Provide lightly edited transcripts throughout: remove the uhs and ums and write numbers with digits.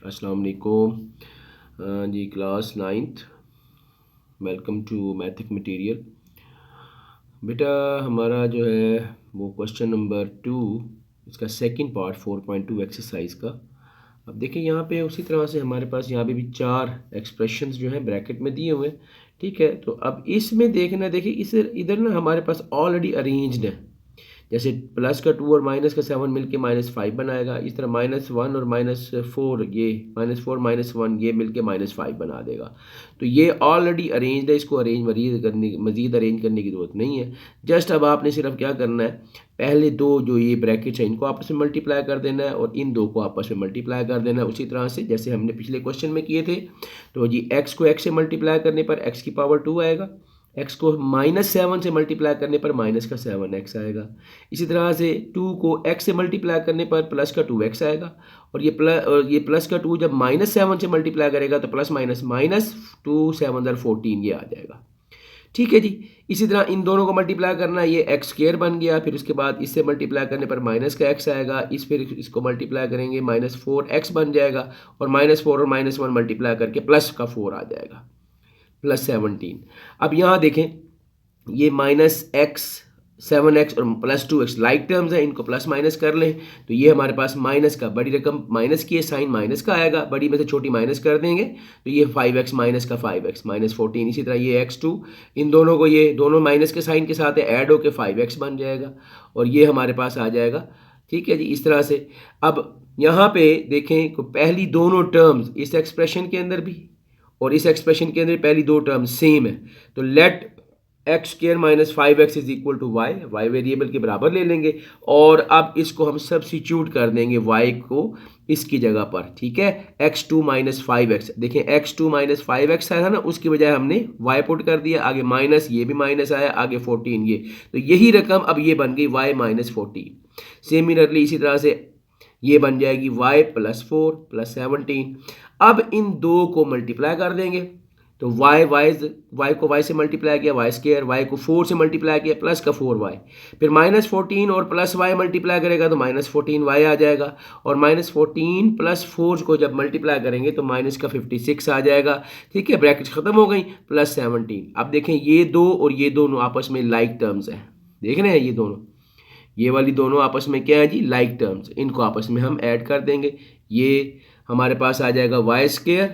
अस्सलाम वालेकुम जी। Class 9th, welcome to mathic material. बेटा हमारा जो है वो क्वेश्चन नंबर 2, इसका सेकंड पार्ट 4.2 एक्सरसाइज का। अब देखिए यहाँ पे उसी तरह से हमारे पास यहाँ पे भी 4 एक्सप्रेशंस जो हैं ब्रैकेट में दिए हुए हैं। ठीक है, तो अब इसमें देखना, देखिए इस इधर ना हमारे पास ऑलरेडी अरेंज्ड है। जैसे प्लस का 2 और माइनस का 7 मिलके -5 बनाएगा, इस तरह -1 और -4, ये -4 -1 ये मिलके -5 बना देगा। तो ये ऑलरेडी अरेंज्ड है, इसको मज़ीद अरेंज करने की ज़रूरत नहीं है। जस्ट अब आपने सिर्फ क्या करना है, पहले दो जो ये ब्रैकेट्स हैं इनको आपस में मल्टीप्लाई कर देना है और इन दो को आपस में मल्टीप्लाई कर देना है, उसी तरह से जैसे हमने पिछले क्वेश्चन में किए थे। तो जी x को x से मल्टीप्लाई करने पर x की पावर 2 आएगा, x को -7 से मल्टीप्लाई करने पर माइनस का 7x आएगा। इसी तरह से 2 को x से मल्टीप्लाई करने पर प्लस का 2x आएगा, और ये प्लस का 2 जब -7 से मल्टीप्लाई करेगा तो प्लस माइनस माइनस 2 7 14 ये आ जाएगा। ठीक है जी। इसी तरह इन दोनों को मल्टीप्लाई करना, ये एक्स स्क्वायर बन गया, फिर उसके बाद इससे मल्टीप्लाई करने पर माइनस का x आएगा, फिर इसको मल्टीप्लाई करेंगे -4x बन जाएगा, और -4 और -1 मल्टीप्लाई करके प्लस का 4 आ जाएगा, +17। अब यहाँ देखें ये -7x और +2x लाइक टर्म्स हैं, इनको प्लस माइनस कर लें तो ये हमारे पास माइनस का, बड़ी रकम माइनस की है, साइन माइनस का आएगा, बड़ी में से छोटी माइनस कर देंगे तो ये 5x माइनस का 5x -14। इसी तरह ये x2, इन दोनों को, ये दोनों माइनस के साइन के साथ ऐड होकर 5x बन जाएगा, और ये हमारे पास आ जाएगा। ठीक है जी, इस तरह से। अब यहाँ पे देखें को पहली दोनों टर्म्स इस एक्सप्रेशन के अंदर भी और इस एक्सप्रेशन के अंदर पहली दो टर्म सेम है, तो let x² -5x is equal to y variable के बराबर ले लेंगे, और अब इसको हम सब्स्टिट्यूट कर देंगे y को इसकी जगह पर। ठीक है, x2 -5x, देखें x2 -5x आया था ना, उसकी बजाय हमने y पुट कर दिया, आगे माइनस, ये भी माइनस आया, आगे 14 ये, तो यही रकम अब ये बन गई y -14। सिमिलरली इसी तरह से ये बन जाएगी y +4 +17। अब इन दो को मल्टीप्लाई कर देंगे, तो y को y से मल्टीप्लाई किया y², y को 4 से मल्टीप्लाई किया प्लस का 4y, फिर -14 और प्लस y मल्टीप्लाई करेगा तो -14y आ जाएगा, और -14 + 4 को जब मल्टीप्लाई करेंगे तो माइनस का 56 आ जाएगा। ठीक है, ब्रैकेट ख़त्म हो गई, +17। अब देखें ये दो और ये दोनों आपस में लाइक टर्म्स हैं, देख रहे हैं ये दोनों, ये वाली दोनों आपस में क्या है जी, लाइक टर्म्स, इनको आपस में हम ऐड कर देंगे, ये हमारे पास आ जाएगा y²,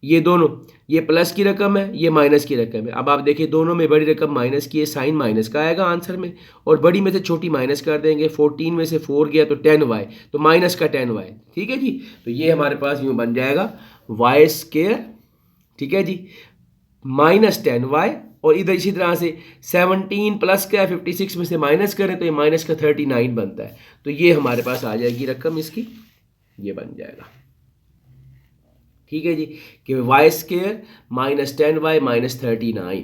ये दोनों, ये प्लस की रकम है, ये माइनस की रकम है। अब आप देखिए दोनों में बड़ी रकम माइनस की है, साइन माइनस का आएगा आंसर में, और बड़ी में से छोटी माइनस कर देंगे, 14 में से 4 गया तो 10y, तो माइनस का 10y। ठीक है जी, तो ये हमारे पास यूँ बन जाएगा y², ठीक है जी, -10y, और इधर इसी तरह से 17 प्लस का 56 में से माइनस करें तो ये माइनस का 39 बनता है, तो ये हमारे पास आ जाएगी रकम इसकी, ये बन जाएगा। ठीक है जी, कि y² -10y -39।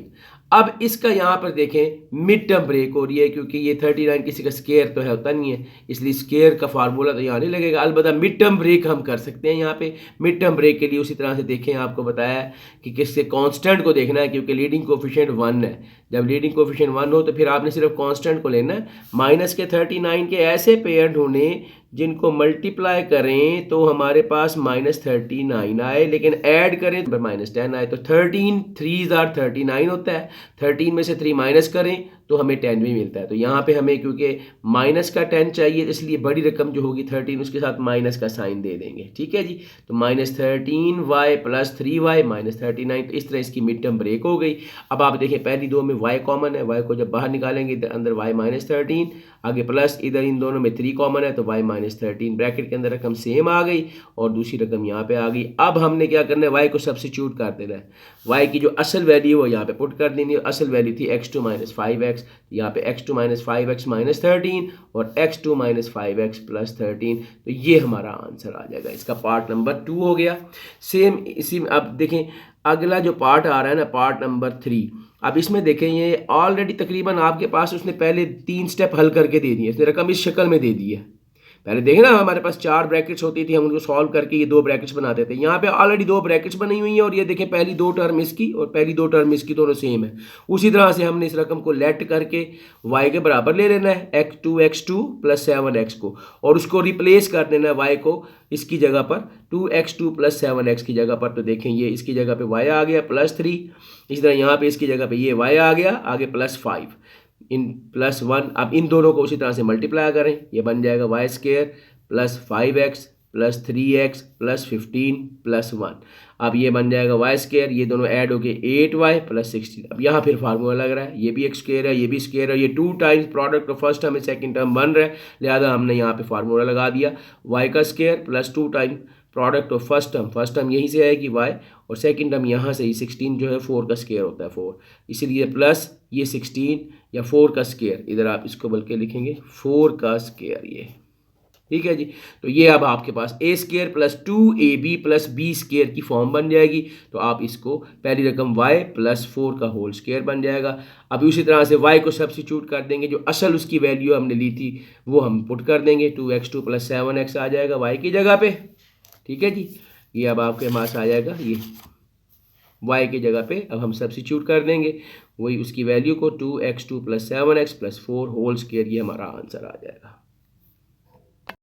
अब इसका यहाँ पर देखें मिड टर्म ब्रेक हो रही है, क्योंकि ये 39 किसी का स्केयर तो है, होता नहीं है, इसलिए स्केयर का फार्मूला तो यहाँ नहीं लगेगा। अलबत्ता मिड टर्म ब्रेक हम कर सकते हैं यहाँ पे। मिड टर्म ब्रेक के लिए उसी तरह से देखें, आपको बताया है कि किससे कांस्टेंट को देखना है, क्योंकि लीडिंग कोफिशिएंट 1 है। जब लीडिंग कोफिशिएंट 1 हो तो फिर आपने सिर्फ कांस्टेंट को लेना है। माइनस के 39 के ऐसे पेयर ढूंढे जिनको मल्टीप्लाई करें तो हमारे पास -39 आए, लेकिन ऐड करें तो -10 आए, तो 13 3s आर 39 होता है, 13 में से 3 माइनस करें तो हमें 10 भी मिलता है। तो यहाँ पे हमें क्योंकि माइनस का 10 चाहिए, इसलिए बड़ी रकम जो होगी 13 उसके साथ माइनस का साइन दे देंगे। ठीक है जी, तो -13y + 3y -39, तो इस तरह इसकी मिड टर्म ब्रेक हो गई। अब आप देखें पहली दो में y कॉमन है, y को जब बाहर निकालेंगे इधर अंदर y -13, आगे प्लस, इधर इन दोनों में 3 कॉमन है तो y -13, ब्रैकेट के अंदर रकम सेम आ गई और दूसरी रकम यहाँ पे आ गई। अब हमने क्या करना है, y को सब्स्टिट्यूट कर देना है, y की जो असल वैल्यू वो यहाँ पे पुट कर देनी है। असल वैल्यू थी x2 -5x, यहाँ पे x2 -5x -13 और x2 -5x +13, तो ये हमारा आंसर आ जाएगा। इसका पार्ट नंबर 2 हो गया। सेम इसी में अब देखें अगला जो पार्ट आ रहा है ना, पार्ट नंबर 3। अब इसमें देखें ये ऑलरेडी तकरीबन आपके पास उसने पहले 3 स्टेप हल करके दे दिए, इसने रकम इस शक्ल में दे दी है, पहले देखे ना हमारे पास 4 ब्रैकेट्स होती थी, हम उनको सॉल्व करके ये 2 ब्रैकेट्स बनाते थे। यहाँ पे ऑलरेडी 2 ब्रैकेट्स बनी हुई हैं और ये देखें पहली 2 टर्म इसकी और पहली 2 टर्म इसकी दोनों सेम है। उसी तरह से हमने इस रकम को लेट करके y के बराबर ले लेना है x2 प्लस 7x को, और उसको रिप्लेस कर देना है y को इसकी जगह पर 2x2 प्लस 7x की जगह पर। तो देखें ये इसकी जगह पे y आ गया +3, इसी तरह यहाँ पे इसकी जगह पे ये y आ गया आगे +5 इन +1। अब इन दोनों को उसी तरह से मल्टीप्लाई करें, ये बन जाएगा y² plus 5x plus 3x plus 15 plus 1। अब ये बन जाएगा y², ये दोनों ऐड हो गए 8y प्लस 16। अब यहाँ फिर फार्मूला लग रहा है, ये भी एक स्क्वायर है ये भी स्क्वायर है, ये 2 times product of first term second term बन रहा है, लिहाजा हमने यहाँ पे फार्मूला लगा दिया y² plus 2 time product of first term यहीं से आएगी y, और सेकंड टर्म यहाँ से ही 16 जो है 4 का स्क्वायर होता है 4, इसीलिए प्लस ये 16 या 4 का स्क्वायर, इधर आप इसको बल्कि लिखेंगे 4 का स्क्वायर ये, ठीक है जी। तो ये अब आपके पास a² plus 2ab plus b² की फॉर्म बन जाएगी। तो आप इसको पहली रकम y प्लस 4 का होल स्क्वायर बन जाएगा। अब उसी तरह से y को सब्सिट्यूट कर देंगे, जो असल उसकी वैल्यू हमने ली थी वो हम पुट कर देंगे, 2x2 प्लस 7x आ जाएगा y की जगह पे, ठीक है जी। ये अब आपके पास आ जाएगा ये y की जगह पे अब हम सब्सिट्यूट कर देंगे वही उसकी वैल्यू को 2x2 plus 7x plus 4 whole square, ये हमारा आंसर आ जाएगा।